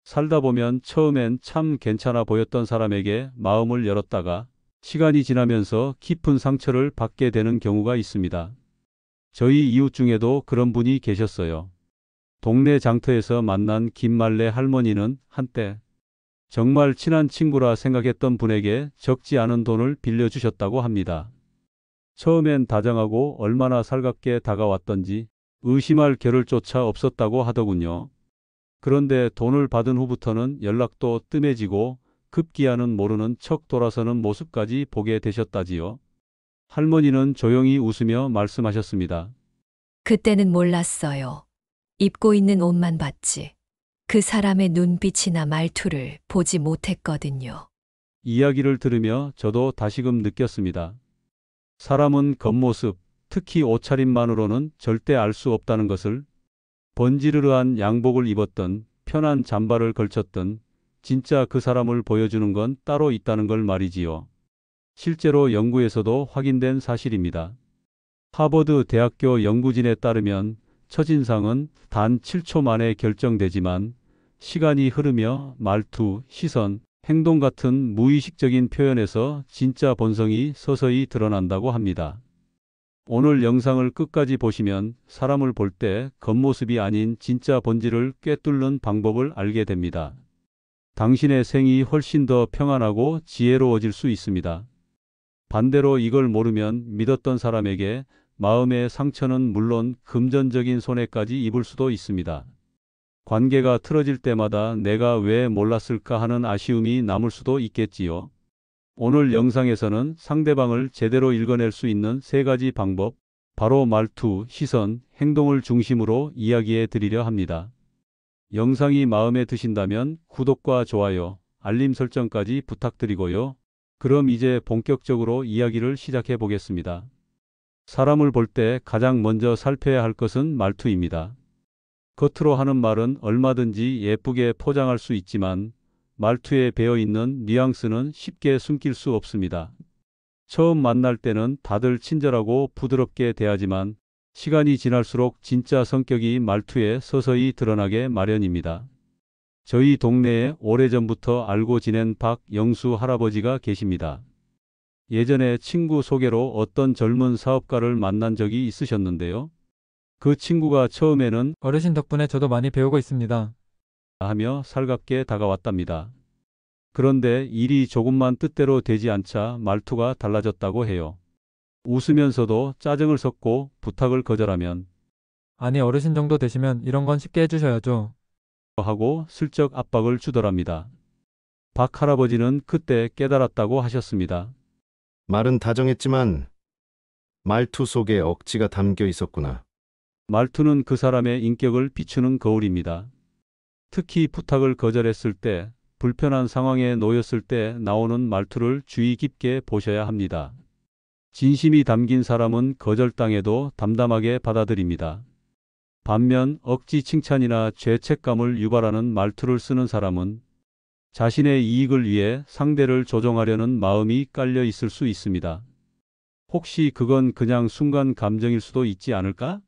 살다 보면 처음엔 참 괜찮아 보였던 사람에게 마음을 열었다가 시간이 지나면서 깊은 상처를 받게 되는 경우가 있습니다. 저희 이웃 중에도 그런 분이 계셨어요. 동네 장터에서 만난 김말래 할머니는 한때 정말 친한 친구라 생각했던 분에게 적지 않은 돈을 빌려주셨다고 합니다. 처음엔 다정하고 얼마나 살갑게 다가왔던지 의심할 겨를조차 없었다고 하더군요. 그런데 돈을 받은 후부터는 연락도 뜸해지고 급기야는 모르는 척 돌아서는 모습까지 보게 되셨다지요. 할머니는 조용히 웃으며 말씀하셨습니다. 그때는 몰랐어요. 입고 있는 옷만 봤지. 그 사람의 눈빛이나 말투를 보지 못했거든요. 이야기를 들으며 저도 다시금 느꼈습니다. 사람은 겉모습, 특히 옷차림만으로는 절대 알 수 없다는 것을. 번지르르한 양복을 입었던, 편한 잠바를 걸쳤던, 진짜 그 사람을 보여주는 건 따로 있다는 걸 말이지요. 실제로 연구에서도 확인된 사실입니다. 하버드 대학교 연구진에 따르면 첫인상은 단 7초 만에 결정되지만 시간이 흐르며 말투, 시선, 행동 같은 무의식적인 표현에서 진짜 본성이 서서히 드러난다고 합니다. 오늘 영상을 끝까지 보시면 사람을 볼 때 겉모습이 아닌 진짜 본질을 꿰뚫는 방법을 알게 됩니다. 당신의 생이 훨씬 더 평안하고 지혜로워질 수 있습니다. 반대로 이걸 모르면 믿었던 사람에게 마음의 상처는 물론 금전적인 손해까지 입을 수도 있습니다. 관계가 틀어질 때마다 내가 왜 몰랐을까 하는 아쉬움이 남을 수도 있겠지요. 오늘 영상에서는 상대방을 제대로 읽어낼 수 있는 3가지 방법, 바로 말투, 시선, 행동을 중심으로 이야기해 드리려 합니다. 영상이 마음에 드신다면 구독과 좋아요, 알림 설정까지 부탁드리고요. 그럼 이제 본격적으로 이야기를 시작해 보겠습니다. 사람을 볼 때 가장 먼저 살펴야 할 것은 말투입니다. 겉으로 하는 말은 얼마든지 예쁘게 포장할 수 있지만 말투에 배어있는 뉘앙스는 쉽게 숨길 수 없습니다. 처음 만날 때는 다들 친절하고 부드럽게 대하지만 시간이 지날수록 진짜 성격이 말투에 서서히 드러나게 마련입니다. 저희 동네에 오래전부터 알고 지낸 박영수 할아버지가 계십니다. 예전에 친구 소개로 어떤 젊은 사업가를 만난 적이 있으셨는데요. 그 친구가 처음에는 어르신 덕분에 저도 많이 배우고 있습니다. 하며 살갑게 다가왔답니다. 그런데 일이 조금만 뜻대로 되지 않자 말투가 달라졌다고 해요. 웃으면서도 짜증을 섞고 부탁을 거절하면 아니 어르신 정도 되시면 이런 건 쉽게 해주셔야죠. 하고 슬쩍 압박을 주더랍니다. 박 할아버지는 그때 깨달았다고 하셨습니다. 말은 다정했지만 말투 속에 억지가 담겨 있었구나. 말투는 그 사람의 인격을 비추는 거울입니다. 특히 부탁을 거절했을 때, 불편한 상황에 놓였을 때 나오는 말투를 주의 깊게 보셔야 합니다. 진심이 담긴 사람은 거절당해도 담담하게 받아들입니다. 반면 억지 칭찬이나 죄책감을 유발하는 말투를 쓰는 사람은 자신의 이익을 위해 상대를 조종하려는 마음이 깔려 있을 수 있습니다. 혹시 그건 그냥 순간 감정일 수도 있지 않을까?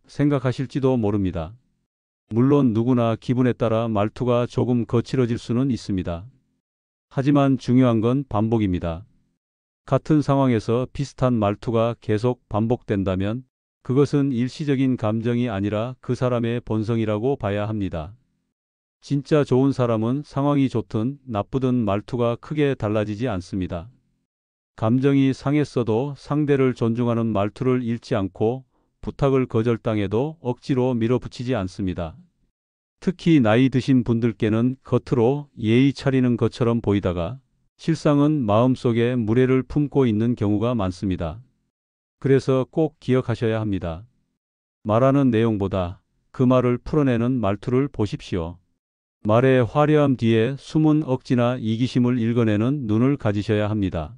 생각하실지도 모릅니다. 물론 누구나 기분에 따라 말투가 조금 거칠어질 수는 있습니다. 하지만 중요한 건 반복입니다. 같은 상황에서 비슷한 말투가 계속 반복된다면 그것은 일시적인 감정이 아니라 그 사람의 본성이라고 봐야 합니다. 진짜 좋은 사람은 상황이 좋든 나쁘든 말투가 크게 달라지지 않습니다. 감정이 상했어도 상대를 존중하는 말투를 잃지 않고 부탁을 거절당해도 억지로 밀어붙이지 않습니다. 특히 나이 드신 분들께는 겉으로 예의 차리는 것처럼 보이다가 실상은 마음속에 무례를 품고 있는 경우가 많습니다. 그래서 꼭 기억하셔야 합니다. 말하는 내용보다 그 말을 풀어내는 말투를 보십시오. 말의 화려함 뒤에 숨은 억지나 이기심을 읽어내는 눈을 가지셔야 합니다.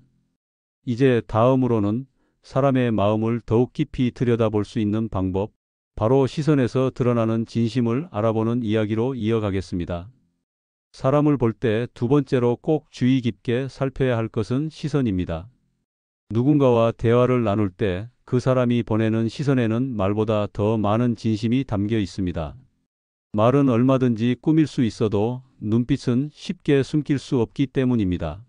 이제 다음으로는 사람의 마음을 더욱 깊이 들여다볼 수 있는 방법, 바로 시선에서 드러나는 진심을 알아보는 이야기로 이어가겠습니다. 사람을 볼 때 두 번째로 꼭 주의 깊게 살펴야 할 것은 시선입니다. 누군가와 대화를 나눌 때 그 사람이 보내는 시선에는 말보다 더 많은 진심이 담겨 있습니다. 말은 얼마든지 꾸밀 수 있어도 눈빛은 쉽게 숨길 수 없기 때문입니다.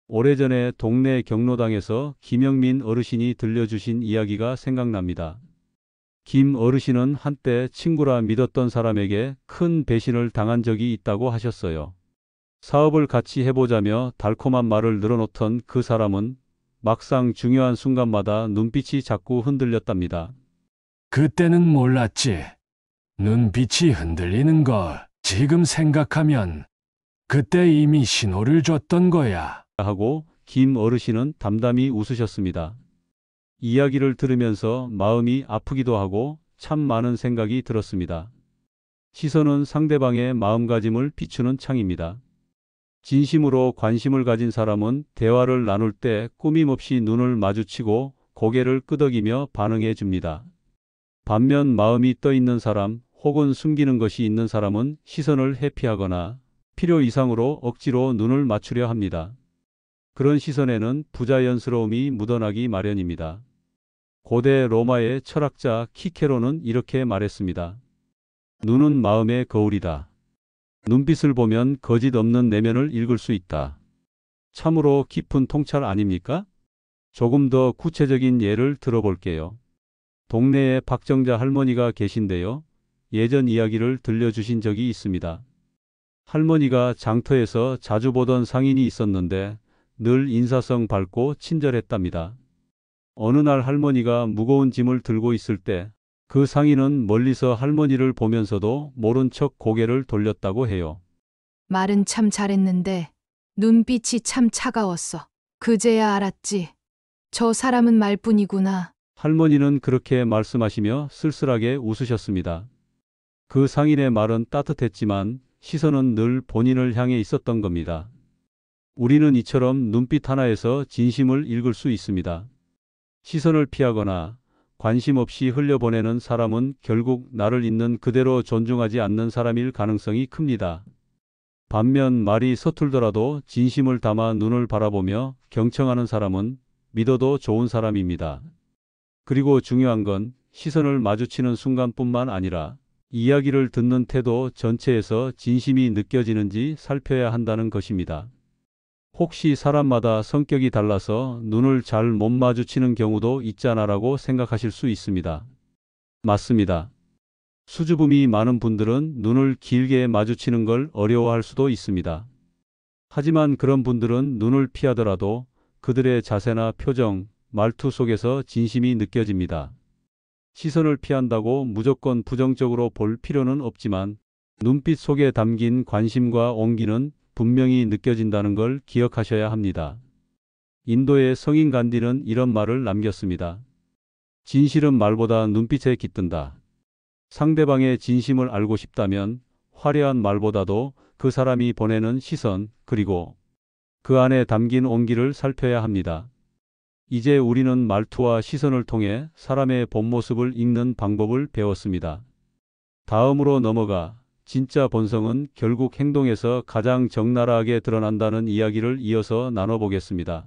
오래전에 동네 경로당에서 김영민 어르신이 들려주신 이야기가 생각납니다. 김 어르신은 한때 친구라 믿었던 사람에게 큰 배신을 당한 적이 있다고 하셨어요. 사업을 같이 해보자며 달콤한 말을 늘어놓던 그 사람은 막상 중요한 순간마다 눈빛이 자꾸 흔들렸답니다. 그때는 몰랐지. 눈빛이 흔들리는 걸 지금 생각하면 그때 이미 신호를 줬던 거야. 하고 김 어르신은 담담히 웃으셨습니다. 이야기를 들으면서 마음이 아프기도 하고 참 많은 생각이 들었습니다. 시선은 상대방의 마음가짐을 비추는 창입니다. 진심으로 관심을 가진 사람은 대화를 나눌 때 꾸밈없이 눈을 마주치고 고개를 끄덕이며 반응해 줍니다. 반면 마음이 떠 있는 사람 혹은 숨기는 것이 있는 사람은 시선을 회피하거나 필요 이상으로 억지로 눈을 맞추려 합니다. 그런 시선에는 부자연스러움이 묻어나기 마련입니다. 고대 로마의 철학자 키케로는 이렇게 말했습니다. 눈은 마음의 거울이다. 눈빛을 보면 거짓 없는 내면을 읽을 수 있다. 참으로 깊은 통찰 아닙니까? 조금 더 구체적인 예를 들어볼게요. 동네에 박정자 할머니가 계신데요. 예전 이야기를 들려주신 적이 있습니다. 할머니가 장터에서 자주 보던 상인이 있었는데 늘 인사성 밝고 친절했답니다. 어느 날 할머니가 무거운 짐을 들고 있을 때 그 상인은 멀리서 할머니를 보면서도 모른 척 고개를 돌렸다고 해요. 말은 참 잘했는데 눈빛이 참 차가웠어. 그제야 알았지. 저 사람은 말뿐이구나. 할머니는 그렇게 말씀하시며 쓸쓸하게 웃으셨습니다. 그 상인의 말은 따뜻했지만 시선은 늘 본인을 향해 있었던 겁니다. 우리는 이처럼 눈빛 하나에서 진심을 읽을 수 있습니다. 시선을 피하거나 관심 없이 흘려보내는 사람은 결국 나를 있는 그대로 존중하지 않는 사람일 가능성이 큽니다. 반면 말이 서툴더라도 진심을 담아 눈을 바라보며 경청하는 사람은 믿어도 좋은 사람입니다. 그리고 중요한 건 시선을 마주치는 순간뿐만 아니라 이야기를 듣는 태도 전체에서 진심이 느껴지는지 살펴야 한다는 것입니다. 혹시 사람마다 성격이 달라서 눈을 잘 못 마주치는 경우도 있잖아라고 생각하실 수 있습니다. 맞습니다. 수줍음이 많은 분들은 눈을 길게 마주치는 걸 어려워할 수도 있습니다. 하지만 그런 분들은 눈을 피하더라도 그들의 자세나 표정, 말투 속에서 진심이 느껴집니다. 시선을 피한다고 무조건 부정적으로 볼 필요는 없지만 눈빛 속에 담긴 관심과 온기는 분명히 느껴진다는 걸 기억하셔야 합니다. 인도의 성인 간디는 이런 말을 남겼습니다. 진실은 말보다 눈빛에 깃든다. 상대방의 진심을 알고 싶다면 화려한 말보다도 그 사람이 보내는 시선 그리고 그 안에 담긴 온기를 살펴야 합니다. 이제 우리는 말투와 시선을 통해 사람의 본 모습을 읽는 방법을 배웠습니다. 다음으로 넘어가 진짜 본성은 결국 행동에서 가장 적나라하게 드러난다는 이야기를 이어서 나눠보겠습니다.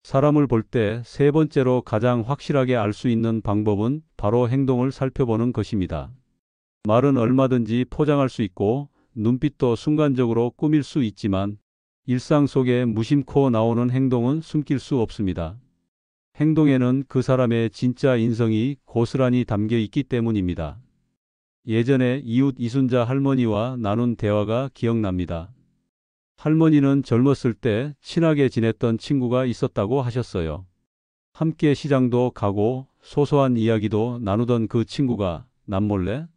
사람을 볼 때 세 번째로 가장 확실하게 알 수 있는 방법은 바로 행동을 살펴보는 것입니다. 말은 얼마든지 포장할 수 있고 눈빛도 순간적으로 꾸밀 수 있지만 일상 속에 무심코 나오는 행동은 숨길 수 없습니다. 행동에는 그 사람의 진짜 인성이 고스란히 담겨 있기 때문입니다. 예전에 이웃 이순자 할머니와 나눈 대화가 기억납니다. 할머니는 젊었을 때 친하게 지냈던 친구가 있었다고 하셨어요. 함께 시장도 가고 소소한 이야기도 나누던 그 친구가 남몰래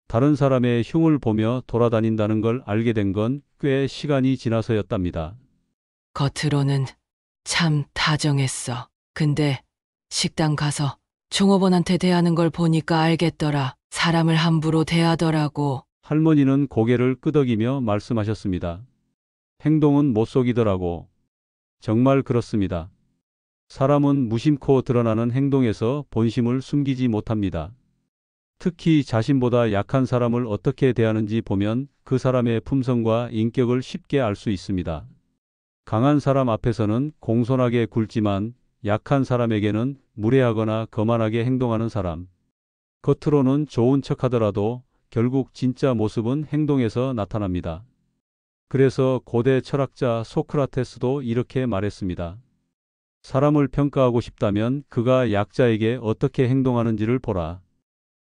다른 사람의 흉을 보며 돌아다닌다는 걸 알게 된 건 꽤 시간이 지나서였답니다. 겉으로는 참 다정했어. 근데 식당 가서 종업원한테 대하는 걸 보니까 알겠더라. 사람을 함부로 대하더라고. 할머니는 고개를 끄덕이며 말씀하셨습니다. 행동은 못 속이더라고. 정말 그렇습니다. 사람은 무심코 드러나는 행동에서 본심을 숨기지 못합니다. 특히 자신보다 약한 사람을 어떻게 대하는지 보면 그 사람의 품성과 인격을 쉽게 알 수 있습니다. 강한 사람 앞에서는 공손하게 굴지만 약한 사람에게는 무례하거나 거만하게 행동하는 사람. 겉으로는 좋은 척하더라도 결국 진짜 모습은 행동에서 나타납니다. 그래서 고대 철학자 소크라테스도 이렇게 말했습니다. 사람을 평가하고 싶다면 그가 약자에게 어떻게 행동하는지를 보라.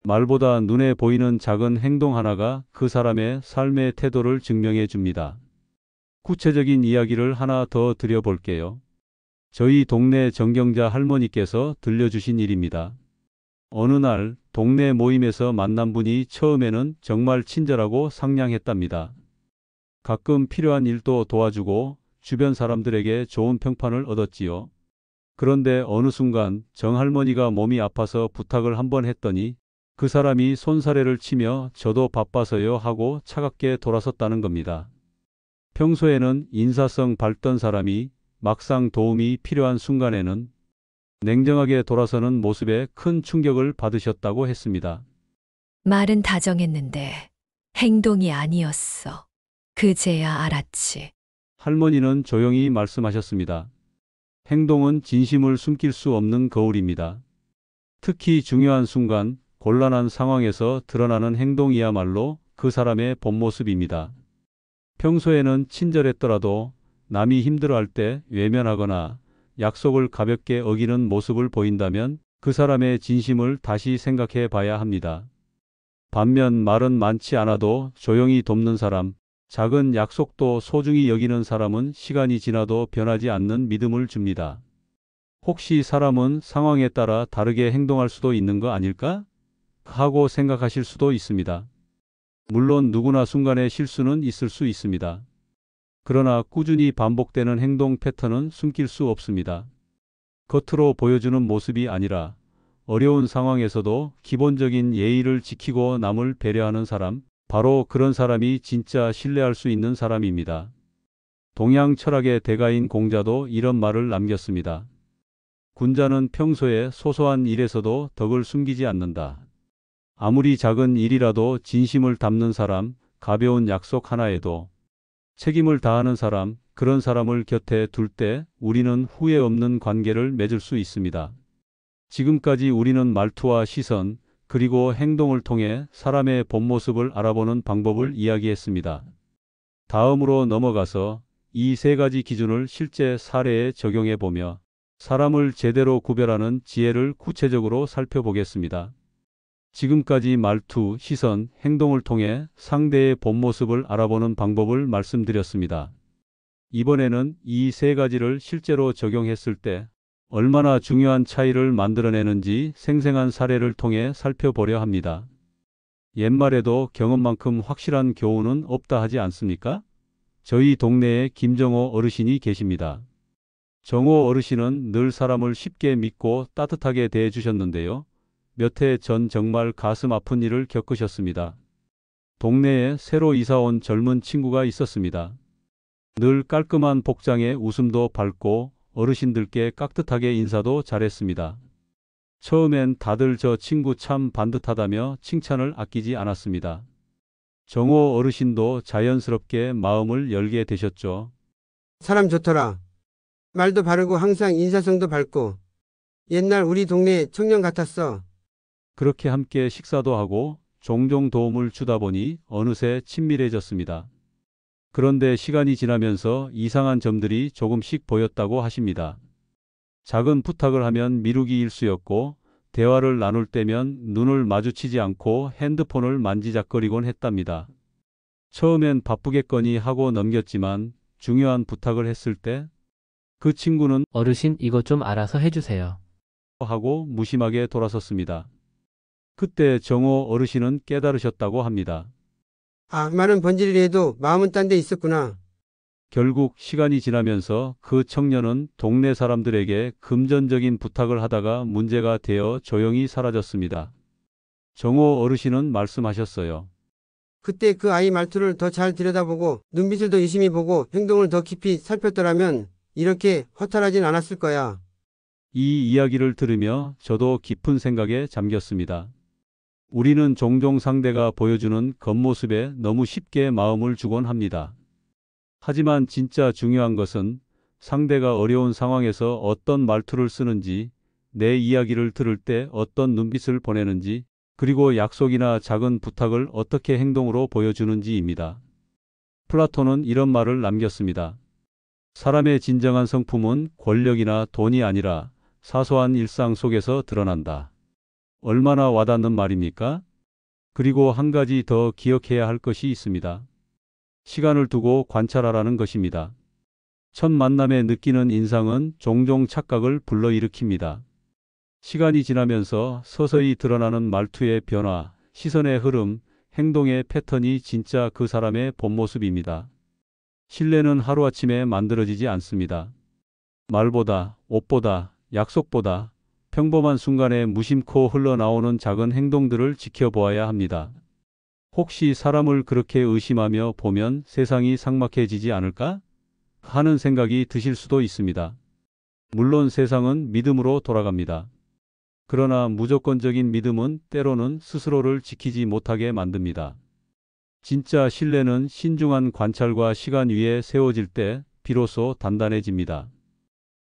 말보다 눈에 보이는 작은 행동 하나가 그 사람의 삶의 태도를 증명해 줍니다. 구체적인 이야기를 하나 더 드려볼게요. 저희 동네 정경자 할머니께서 들려주신 일입니다. 어느 날 동네 모임에서 만난 분이 처음에는 정말 친절하고 상냥했답니다. 가끔 필요한 일도 도와주고 주변 사람들에게 좋은 평판을 얻었지요. 그런데 어느 순간 정할머니가 몸이 아파서 부탁을 한번 했더니 그 사람이 손사래를 치며 저도 바빠서요 하고 차갑게 돌아섰다는 겁니다. 평소에는 인사성 밝던 사람이 막상 도움이 필요한 순간에는 냉정하게 돌아서는 모습에 큰 충격을 받으셨다고 했습니다. 말은 다정했는데 행동이 아니었어. 그제야 알았지. 할머니는 조용히 말씀하셨습니다. 행동은 진심을 숨길 수 없는 거울입니다. 특히 중요한 순간, 곤란한 상황에서 드러나는 행동이야말로 그 사람의 본 모습입니다. 평소에는 친절했더라도 남이 힘들어할 때 외면하거나 약속을 가볍게 어기는 모습을 보인다면 그 사람의 진심을 다시 생각해 봐야 합니다. 반면 말은 많지 않아도 조용히 돕는 사람, 작은 약속도 소중히 여기는 사람은 시간이 지나도 변하지 않는 믿음을 줍니다. 혹시 사람은 상황에 따라 다르게 행동할 수도 있는 거 아닐까? 하고 생각하실 수도 있습니다. 물론 누구나 순간의 실수는 있을 수 있습니다. 그러나 꾸준히 반복되는 행동 패턴은 숨길 수 없습니다. 겉으로 보여주는 모습이 아니라 어려운 상황에서도 기본적인 예의를 지키고 남을 배려하는 사람, 바로 그런 사람이 진짜 신뢰할 수 있는 사람입니다. 동양 철학의 대가인 공자도 이런 말을 남겼습니다. 군자는 평소에 소소한 일에서도 덕을 숨기지 않는다. 아무리 작은 일이라도 진심을 담는 사람, 가벼운 약속 하나에도 책임을 다하는 사람, 그런 사람을 곁에 둘 때 우리는 후회 없는 관계를 맺을 수 있습니다. 지금까지 우리는 말투와 시선, 그리고 행동을 통해 사람의 본 모습을 알아보는 방법을 이야기했습니다. 다음으로 넘어가서 이 세 가지 기준을 실제 사례에 적용해 보며 사람을 제대로 구별하는 지혜를 구체적으로 살펴보겠습니다. 지금까지 말투, 시선, 행동을 통해 상대의 본 모습을 알아보는 방법을 말씀드렸습니다. 이번에는 이 세 가지를 실제로 적용했을 때 얼마나 중요한 차이를 만들어내는지 생생한 사례를 통해 살펴보려 합니다. 옛말에도 경험만큼 확실한 교훈은 없다 하지 않습니까? 저희 동네에 김정호 어르신이 계십니다. 정호 어르신은 늘 사람을 쉽게 믿고 따뜻하게 대해주셨는데요. 몇 해 전 정말 가슴 아픈 일을 겪으셨습니다. 동네에 새로 이사 온 젊은 친구가 있었습니다. 늘 깔끔한 복장에 웃음도 밝고 어르신들께 깍듯하게 인사도 잘했습니다. 처음엔 다들 저 친구 참 반듯하다며 칭찬을 아끼지 않았습니다. 정호 어르신도 자연스럽게 마음을 열게 되셨죠. 사람 좋더라. 말도 바르고 항상 인사성도 밝고 옛날 우리 동네 청년 같았어. 그렇게 함께 식사도 하고 종종 도움을 주다 보니 어느새 친밀해졌습니다. 그런데 시간이 지나면서 이상한 점들이 조금씩 보였다고 하십니다. 작은 부탁을 하면 미루기 일쑤였고 대화를 나눌 때면 눈을 마주치지 않고 핸드폰을 만지작거리곤 했답니다. 처음엔 바쁘겠거니 하고 넘겼지만 중요한 부탁을 했을 때 그 친구는 어르신 이거 좀 알아서 해주세요. 하고 무심하게 돌아섰습니다. 그때 정호 어르신은 깨달으셨다고 합니다. 아, 말은 번지르르 해도 마음은 딴 데 있었구나. 결국 시간이 지나면서 그 청년은 동네 사람들에게 금전적인 부탁을 하다가 문제가 되어 조용히 사라졌습니다. 정호 어르신은 말씀하셨어요. 그때 그 아이 말투를 더 잘 들여다보고 눈빛을 더 유심히 보고 행동을 더 깊이 살폈더라면 이렇게 허탈하진 않았을 거야. 이 이야기를 들으며 저도 깊은 생각에 잠겼습니다. 우리는 종종 상대가 보여주는 겉모습에 너무 쉽게 마음을 주곤 합니다. 하지만 진짜 중요한 것은 상대가 어려운 상황에서 어떤 말투를 쓰는지, 내 이야기를 들을 때 어떤 눈빛을 보내는지, 그리고 약속이나 작은 부탁을 어떻게 행동으로 보여주는지입니다. 플라톤은 이런 말을 남겼습니다. 사람의 진정한 성품은 권력이나 돈이 아니라 사소한 일상 속에서 드러난다. 얼마나 와닿는 말입니까? 그리고 한 가지 더 기억해야 할 것이 있습니다. 시간을 두고 관찰하라는 것입니다. 첫 만남에 느끼는 인상은 종종 착각을 불러일으킵니다. 시간이 지나면서 서서히 드러나는 말투의 변화, 시선의 흐름, 행동의 패턴이 진짜 그 사람의 본 모습입니다. 신뢰는 하루아침에 만들어지지 않습니다. 말보다, 옷보다, 약속보다 평범한 순간에 무심코 흘러나오는 작은 행동들을 지켜보아야 합니다. 혹시 사람을 그렇게 의심하며 보면 세상이 삭막해지지 않을까? 하는 생각이 드실 수도 있습니다. 물론 세상은 믿음으로 돌아갑니다. 그러나 무조건적인 믿음은 때로는 스스로를 지키지 못하게 만듭니다. 진짜 신뢰는 신중한 관찰과 시간 위에 세워질 때 비로소 단단해집니다.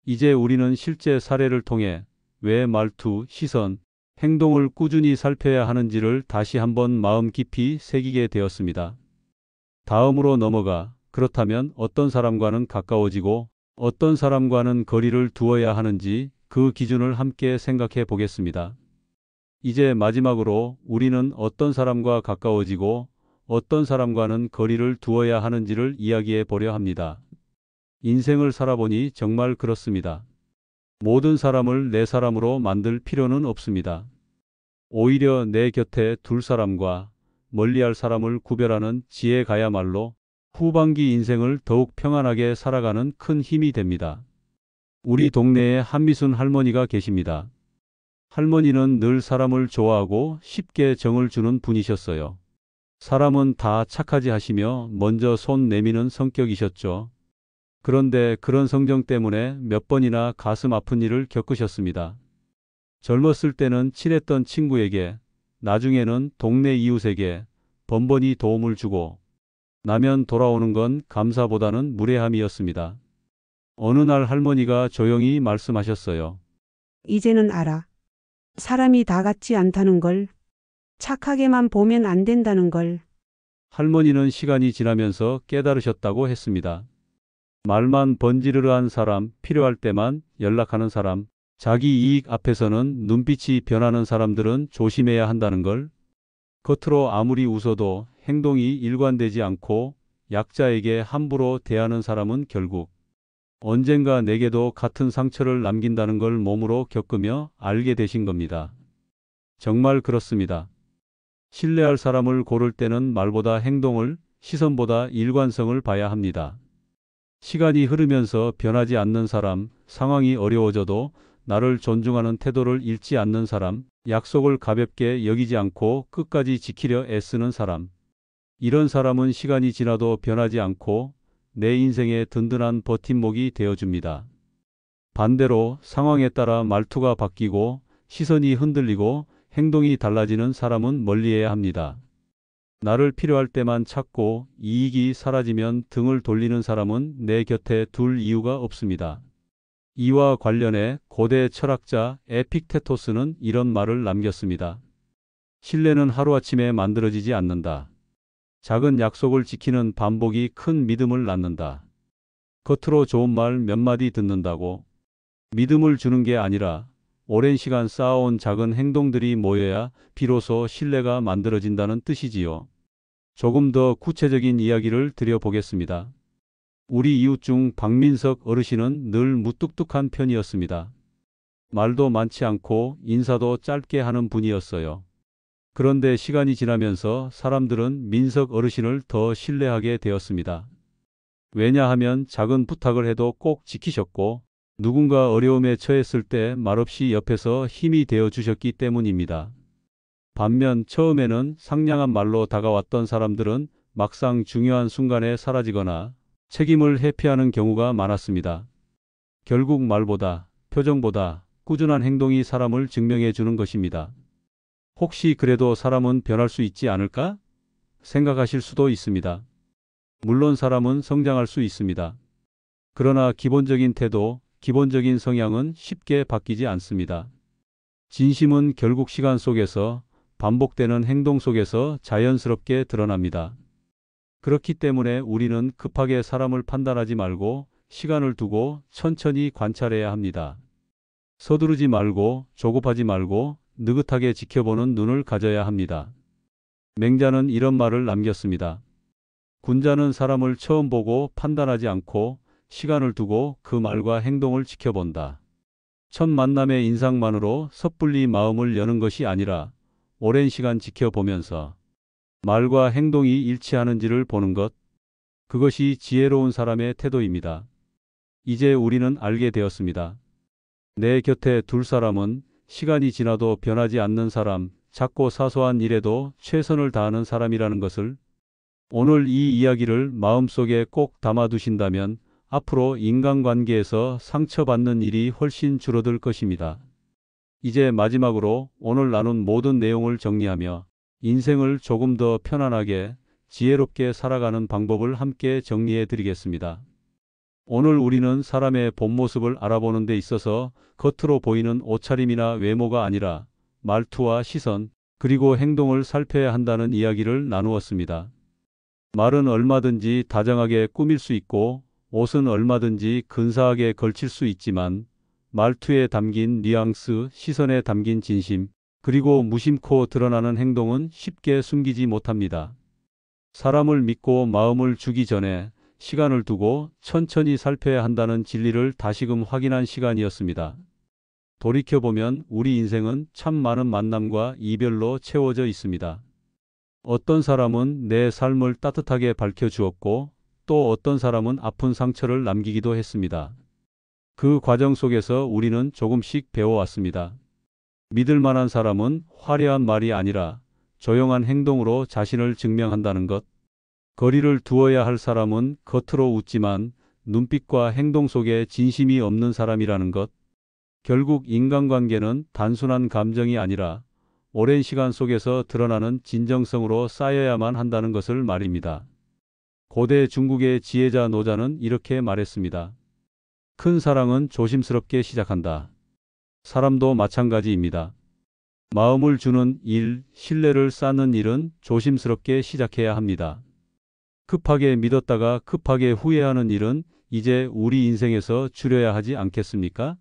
이제 우리는 실제 사례를 통해 왜 말투, 시선, 행동을 꾸준히 살펴야 하는지를 다시 한번 마음 깊이 새기게 되었습니다. 다음으로 넘어가 그렇다면 어떤 사람과는 가까워지고 어떤 사람과는 거리를 두어야 하는지 그 기준을 함께 생각해 보겠습니다. 이제 마지막으로 우리는 어떤 사람과 가까워지고 어떤 사람과는 거리를 두어야 하는지를 이야기해 보려 합니다. 인생을 살아보니 정말 그렇습니다. 모든 사람을 내 사람으로 만들 필요는 없습니다. 오히려 내 곁에 둘 사람과 멀리할 사람을 구별하는 지혜가야말로 후반기 인생을 더욱 평안하게 살아가는 큰 힘이 됩니다. 우리 동네에 한미순 할머니가 계십니다. 할머니는 늘 사람을 좋아하고 쉽게 정을 주는 분이셨어요. 사람은 다 착하지 하시며 먼저 손 내미는 성격이셨죠. 그런데 그런 성정 때문에 몇 번이나 가슴 아픈 일을 겪으셨습니다. 젊었을 때는 친했던 친구에게, 나중에는 동네 이웃에게 번번이 도움을 주고 나면 돌아오는 건 감사보다는 무례함이었습니다. 어느 날 할머니가 조용히 말씀하셨어요. 이제는 알아. 사람이 다 같지 않다는 걸. 착하게만 보면 안 된다는 걸. 할머니는 시간이 지나면서 깨달으셨다고 했습니다. 말만 번지르르한 사람, 필요할 때만 연락하는 사람, 자기 이익 앞에서는 눈빛이 변하는 사람들은 조심해야 한다는 걸. 겉으로 아무리 웃어도 행동이 일관되지 않고 약자에게 함부로 대하는 사람은 결국 언젠가 내게도 같은 상처를 남긴다는 걸 몸으로 겪으며 알게 되신 겁니다. 정말 그렇습니다. 신뢰할 사람을 고를 때는 말보다 행동을, 시선보다 일관성을 봐야 합니다. 시간이 흐르면서 변하지 않는 사람, 상황이 어려워져도 나를 존중하는 태도를 잃지 않는 사람, 약속을 가볍게 여기지 않고 끝까지 지키려 애쓰는 사람. 이런 사람은 시간이 지나도 변하지 않고 내 인생의 든든한 버팀목이 되어줍니다. 반대로 상황에 따라 말투가 바뀌고 시선이 흔들리고 행동이 달라지는 사람은 멀리해야 합니다. 나를 필요할 때만 찾고 이익이 사라지면 등을 돌리는 사람은 내 곁에 둘 이유가 없습니다. 이와 관련해 고대 철학자 에픽테토스는 이런 말을 남겼습니다. 신뢰는 하루아침에 만들어지지 않는다. 작은 약속을 지키는 반복이 큰 믿음을 낳는다. 겉으로 좋은 말 몇 마디 듣는다고 믿음을 주는 게 아니라 오랜 시간 쌓아온 작은 행동들이 모여야 비로소 신뢰가 만들어진다는 뜻이지요. 조금 더 구체적인 이야기를 드려보겠습니다. 우리 이웃 중 박민석 어르신은 늘 무뚝뚝한 편이었습니다. 말도 많지 않고 인사도 짧게 하는 분이었어요. 그런데 시간이 지나면서 사람들은 민석 어르신을 더 신뢰하게 되었습니다. 왜냐하면 작은 부탁을 해도 꼭 지키셨고 누군가 어려움에 처했을 때 말없이 옆에서 힘이 되어 주셨기 때문입니다. 반면 처음에는 상냥한 말로 다가왔던 사람들은 막상 중요한 순간에 사라지거나 책임을 회피하는 경우가 많았습니다. 결국 말보다, 표정보다 꾸준한 행동이 사람을 증명해 주는 것입니다. 혹시 그래도 사람은 변할 수 있지 않을까? 생각하실 수도 있습니다. 물론 사람은 성장할 수 있습니다. 그러나 기본적인 태도, 기본적인 성향은 쉽게 바뀌지 않습니다. 진심은 결국 시간 속에서 반복되는 행동 속에서 자연스럽게 드러납니다. 그렇기 때문에 우리는 급하게 사람을 판단하지 말고 시간을 두고 천천히 관찰해야 합니다. 서두르지 말고 조급하지 말고 느긋하게 지켜보는 눈을 가져야 합니다. 맹자는 이런 말을 남겼습니다. 군자는 사람을 처음 보고 판단하지 않고 시간을 두고 그 말과 행동을 지켜본다. 첫 만남의 인상만으로 섣불리 마음을 여는 것이 아니라 오랜 시간 지켜보면서 말과 행동이 일치하는지를 보는 것, 그것이 지혜로운 사람의 태도입니다. 이제 우리는 알게 되었습니다. 내 곁에 둘 사람은 시간이 지나도 변하지 않는 사람, 작고 사소한 일에도 최선을 다하는 사람이라는 것을. 오늘 이 이야기를 마음속에 꼭 담아두신다면 앞으로 인간관계에서 상처받는 일이 훨씬 줄어들 것입니다. 이제 마지막으로 오늘 나눈 모든 내용을 정리하며 인생을 조금 더 편안하게, 지혜롭게 살아가는 방법을 함께 정리해 드리겠습니다. 오늘 우리는 사람의 본 모습을 알아보는 데 있어서 겉으로 보이는 옷차림이나 외모가 아니라 말투와 시선, 그리고 행동을 살펴야 한다는 이야기를 나누었습니다. 말은 얼마든지 다정하게 꾸밀 수 있고 옷은 얼마든지 근사하게 걸칠 수 있지만 말투에 담긴 뉘앙스, 시선에 담긴 진심, 그리고 무심코 드러나는 행동은 쉽게 숨기지 못합니다. 사람을 믿고 마음을 주기 전에 시간을 두고 천천히 살펴야 한다는 진리를 다시금 확인한 시간이었습니다. 돌이켜보면 우리 인생은 참 많은 만남과 이별로 채워져 있습니다. 어떤 사람은 내 삶을 따뜻하게 밝혀주었고 또 어떤 사람은 아픈 상처를 남기기도 했습니다. 그 과정 속에서 우리는 조금씩 배워왔습니다. 믿을 만한 사람은 화려한 말이 아니라 조용한 행동으로 자신을 증명한다는 것. 거리를 두어야 할 사람은 겉으로 웃지만 눈빛과 행동 속에 진심이 없는 사람이라는 것. 결국 인간관계는 단순한 감정이 아니라 오랜 시간 속에서 드러나는 진정성으로 쌓여야만 한다는 것을 말입니다. 고대 중국의 지혜자 노자는 이렇게 말했습니다. 큰 사랑은 조심스럽게 시작한다. 사람도 마찬가지입니다. 마음을 주는 일, 신뢰를 쌓는 일은 조심스럽게 시작해야 합니다. 급하게 믿었다가 급하게 후회하는 일은 이제 우리 인생에서 줄여야 하지 않겠습니까?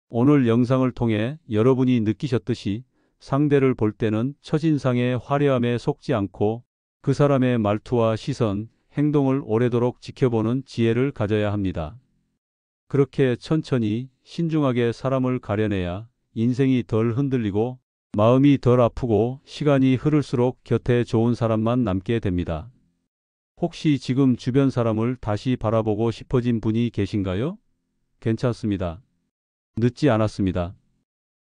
오늘 영상을 통해 여러분이 느끼셨듯이 상대를 볼 때는 첫인상의 화려함에 속지 않고 그 사람의 말투와 시선, 행동을 오래도록 지켜보는 지혜를 가져야 합니다. 그렇게 천천히 신중하게 사람을 가려내야 인생이 덜 흔들리고 마음이 덜 아프고 시간이 흐를수록 곁에 좋은 사람만 남게 됩니다. 혹시 지금 주변 사람을 다시 바라보고 싶어진 분이 계신가요? 괜찮습니다. 늦지 않았습니다.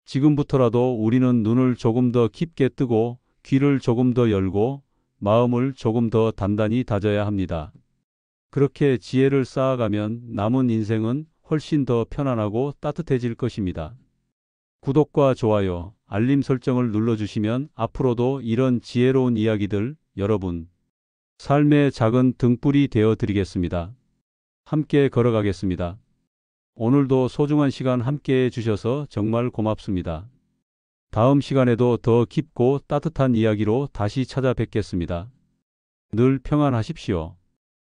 지금부터라도 우리는 눈을 조금 더 깊게 뜨고 귀를 조금 더 열고 마음을 조금 더 단단히 다져야 합니다. 그렇게 지혜를 쌓아가면 남은 인생은 훨씬 더 편안하고 따뜻해질 것입니다. 구독과 좋아요, 알림 설정을 눌러주시면 앞으로도 이런 지혜로운 이야기들 여러분 삶의 작은 등불이 되어 드리겠습니다. 함께 걸어가겠습니다. 오늘도 소중한 시간 함께 해주셔서 정말 고맙습니다. 다음 시간에도 더 깊고 따뜻한 이야기로 다시 찾아뵙겠습니다. 늘 평안하십시오.